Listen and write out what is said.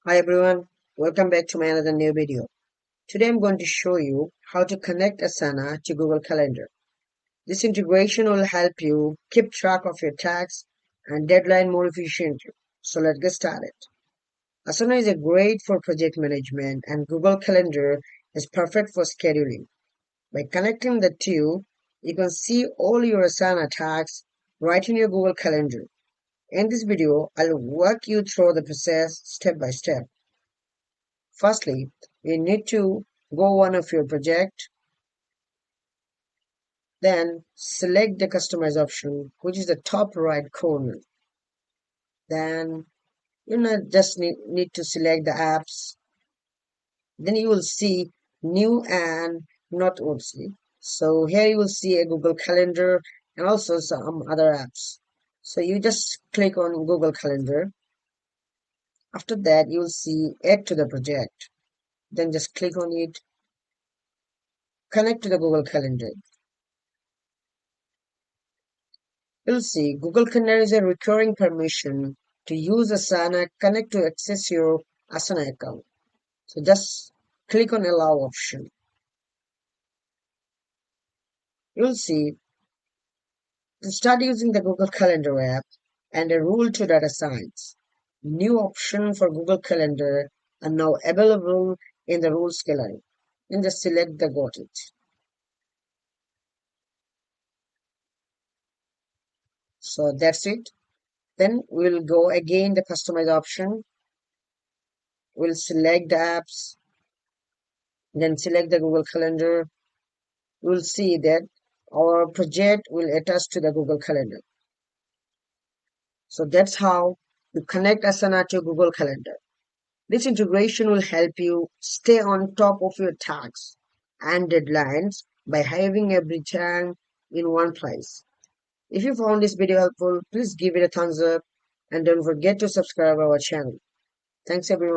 Hi everyone, welcome back to my another new video. Today I'm going to show you how to connect Asana to Google Calendar. This integration will help you keep track of your tasks and deadline more efficiently. So let's get started. Asana is a great for project management and Google Calendar is perfect for scheduling. By connecting the two, you can see all your Asana tasks right in your Google Calendar. In this video, I'll walk you through the process step by step. Firstly, you need to go one of your project, then select the customize option, which is the top right corner. Then just need to select the apps. Then you will see new and not OC. So here you will see a Google Calendar and also some other apps. So you just click on Google Calendar. After that, you will see add to the project. Then just click on it, connect to the Google Calendar. You'll see Google Calendar is a recurring permission to use Asana Connect to access your Asana account. So just click on Allow option. You'll see to start using the Google Calendar app and a rule to data science. New option for Google Calendar are now available in the rules gallery. And just select the got it. So that's it. Then we'll go again the customize option. We'll select the apps, then select the Google Calendar. You'll see that our project will attach to the Google Calendar. So that's how you connect Asana to Google Calendar. This integration will help you stay on top of your tasks and deadlines by having everything in one place. If you found this video helpful, please give it a thumbs up and don't forget to subscribe our channel. Thanks everyone.